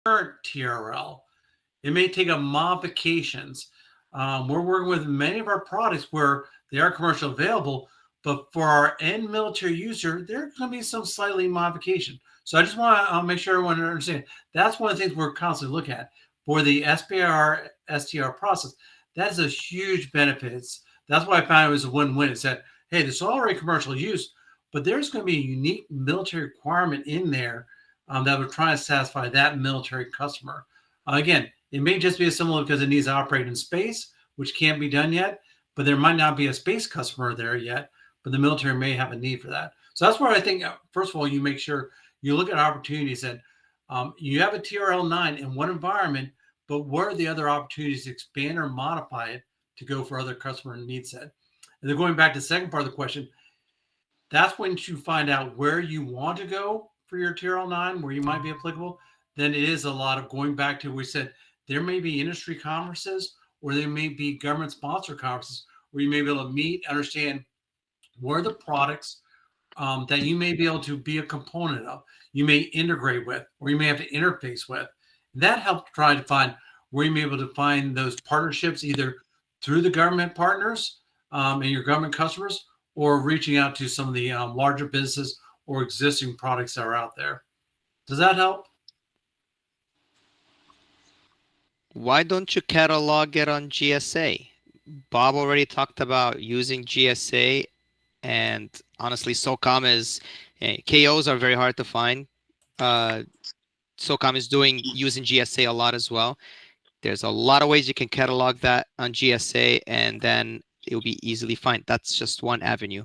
current TRL. It may take a modifications. We're working with many of our products where they are commercial available, but for our end military user, there's going to be some slightly modification. So I just want to make sure everyone understands. That's one of the things we're constantly looking at for the SBIR STR process. That's a huge benefits. That's why I found it was a win-win. It said, hey, this is already commercial use, but there's going to be a unique military requirement in there that we're trying to satisfy that military customer. Again, it may just be as similar because it needs to operate in space, which can't be done yet, but there might not be a space customer there yet, but the military may have a need for that. So that's where I think, first of all, you make sure you look at opportunities and you have a TRL-9 in one environment, but what are the other opportunities to expand or modify it to go for other customer needs set? And then going back to the second part of the question, that's when you find out where you want to go for your TRL-9, where you might be applicable. Then it is a lot of going back to, we said, there may be industry conferences or there may be government sponsored conferences where you may be able to meet, understand what are the products that you may be able to be a component of, you may integrate with, or you may have to interface with. That helps try to find where you may be able to find those partnerships either through the government partners and your government customers, or reaching out to some of the larger businesses or existing products that are out there. Does that help? Why don't you catalog it on GSA? Bob already talked about using GSA, and honestly, SOCOM is KOs are very hard to find. SOCOM is using GSA a lot as well. There's a lot of ways you can catalog that on GSA, and then it will be easily found. That's just one avenue.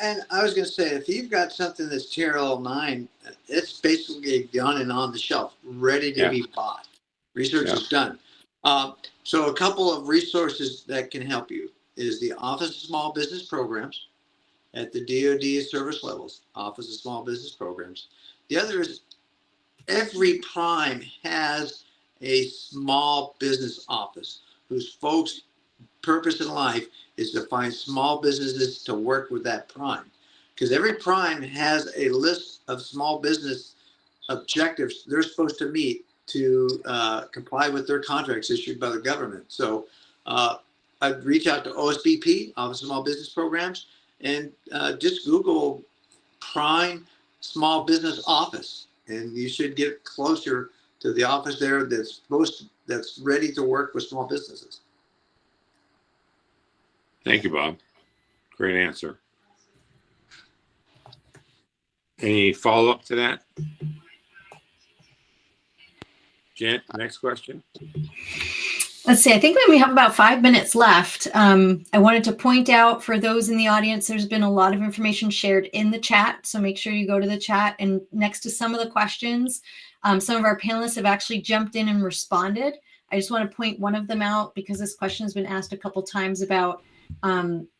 And I was going to say, if you've got something that's TRL-9, it's basically done and on the shelf, ready to be bought. Research is done. So a couple of resources that can help you is the Office of Small Business Programs at the DoD service levels, Office of Small Business Programs. The other is every prime has a small business office whose folks' purpose in life is to find small businesses to work with that prime. Because every prime has a list of small business objectives they're supposed to meet to comply with their contracts issued by the government. So I'd reach out to OSBP, Office of Small Business Programs, and just Google Prime Small Business Office, and you should get closer to the office there that's ready to work with small businesses. Thank you, Bob. Great answer. Any follow-up to that? Jen, next question. Let's see. I think we have about 5 minutes left. I wanted to point out for those in the audience, there's been a lot of information shared in the chat. So make sure you go to the chat, and next to some of the questions, some of our panelists have actually jumped in and responded. I just want to point one of them out because this question has been asked a couple times about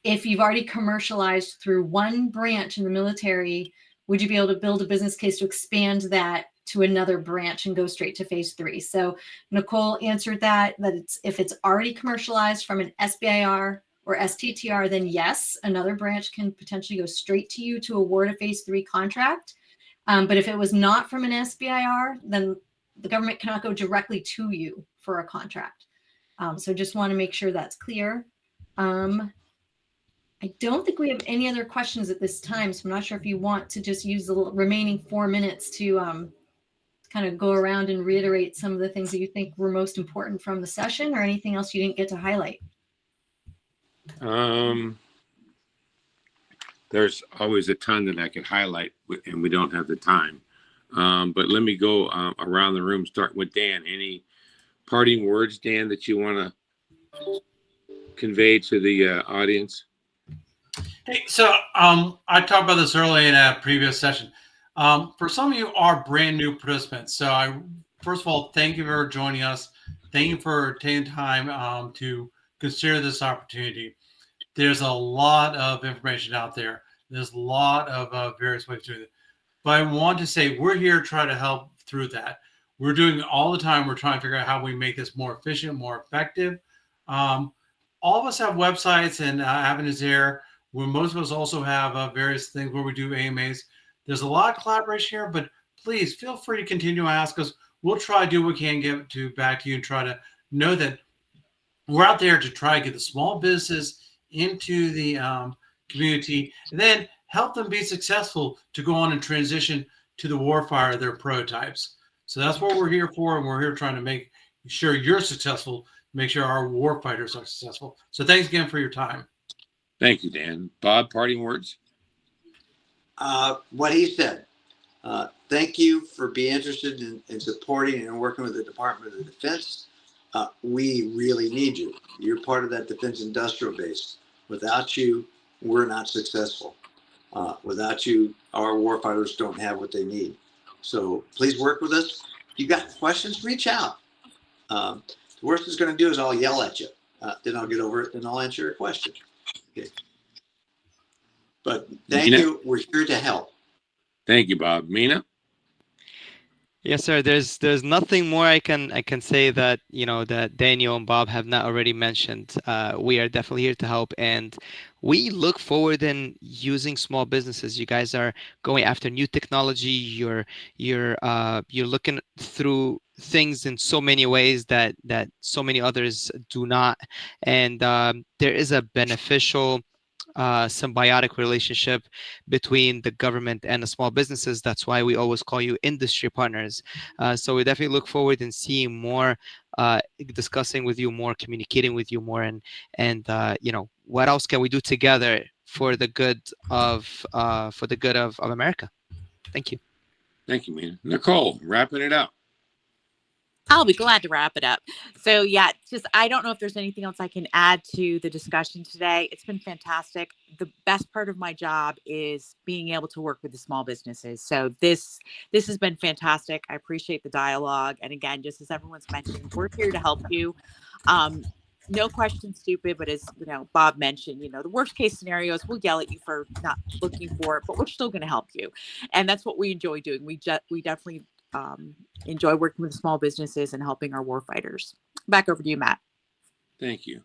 if you've already commercialized through one branch in the military, would you be able to build a business case to expand that to another branch and go straight to phase 3? So Nicole answered that if it's already commercialized from an SBIR or STTR, then yes, another branch can potentially go straight to you to award a phase 3 contract. But if it was not from an SBIR, then the government cannot go directly to you for a contract. So just want to make sure that's clear. I don't think we have any other questions at this time, so I'm not sure if you want to just use the remaining 4 minutes to kind of go around and reiterate some of the things that you think were most important from the session, or anything else you didn't get to highlight. There's always a ton that I could highlight, and we don't have the time. But let me go around the room, start with Dan. Any parting words, Dan, that you want to convey to the audience? Hey, so I talked about this earlier in a previous session. For some of you are brand new participants. So I, first of all, thank you for joining us. Thank you for taking time to consider this opportunity. There's a lot of information out there. There's a lot of various ways to do it. But I want to say we're here to try to help through that. We're doing it all the time. We're trying to figure out how we make this more efficient, more effective. All of us have websites and avenues there, where most of us also have various things where we do AMAs. There's a lot of collaboration here, but please feel free to continue to ask us we'll try to do what we can get to back to you and try to know that we're out there to try to get the small business into the community, and then help them be successful to go on and transition to the warfighter, their prototypes. So that's what we're here for, and we're here trying to make sure you're successful, make sure our warfighters are successful. So thanks again for your time. Thank you, Dan. Bob, parting words? What he said. Thank you for being interested in supporting and working with the Department of Defense. We really need you. You're part of that defense industrial base. Without you, we're not successful. Without you, our warfighters don't have what they need. So please work with us. If you got questions, reach out. The worst it's going to do is I'll yell at you. Then I'll get over it and I'll answer your question. Okay. But thank you. We're here to help. Thank you, Bob. Mina? Yes, sir. There's nothing more I can say that that Daniel and Bob have not already mentioned. We are definitely here to help, and we look forward in using small businesses. You guys are going after new technology. You're looking through things in so many ways that so many others do not, and there is a beneficial symbiotic relationship between the government and the small businesses. That's why we always call you industry partners. So we definitely look forward in seeing more, discussing with you more, communicating with you more, and what else can we do together for the good of America. Thank you. Thank you, Mina. Nicole, wrapping it up. I'll be glad to wrap it up. So yeah, I don't know if there's anything else I can add to the discussion today. It's been fantastic. The best part of my job is being able to work with the small businesses. So this has been fantastic. I appreciate the dialogue. And again, just as everyone's mentioned, we're here to help you. No question stupid, but as Bob mentioned, the worst case scenarios, we'll yell at you for not looking for it, but we're still going to help you. And that's what we enjoy doing. We definitely enjoy working with small businesses and helping our warfighters. Back over to you, Matt. Thank you.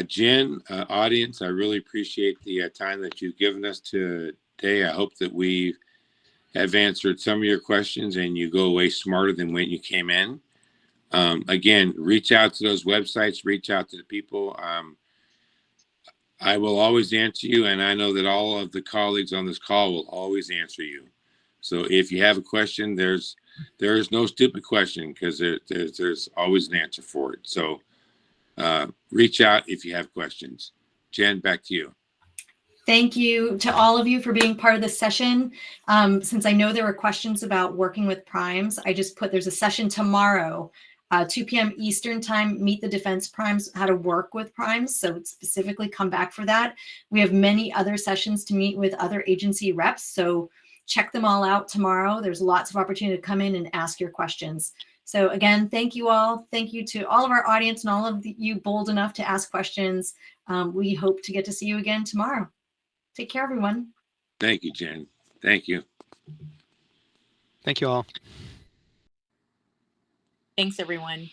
Jen, audience, I really appreciate the time that you've given us today. I hope that we have answered some of your questions and you go away smarter than when you came in. Again, reach out to those websites, reach out to the people. I will always answer you, and I know that all of the colleagues on this call will always answer you. So if you have a question, there is no stupid question, because there's always an answer for it. So reach out if you have questions. Jen, back to you. Thank you to all of you for being part of this session. Since I know there were questions about working with primes, I just there's a session tomorrow, 2 p.m. Eastern time, Meet the Defense Primes, how to work with primes. So specifically come back for that. We have many other sessions to meet with other agency reps. So check them all out tomorrow. There's lots of opportunity to come in and ask your questions. So again, thank you all. Thank you to all of our audience and all of you bold enough to ask questions. We hope to get to see you again tomorrow. Take care, everyone. Thank you, Jen. Thank you. Thank you all. Thanks, everyone.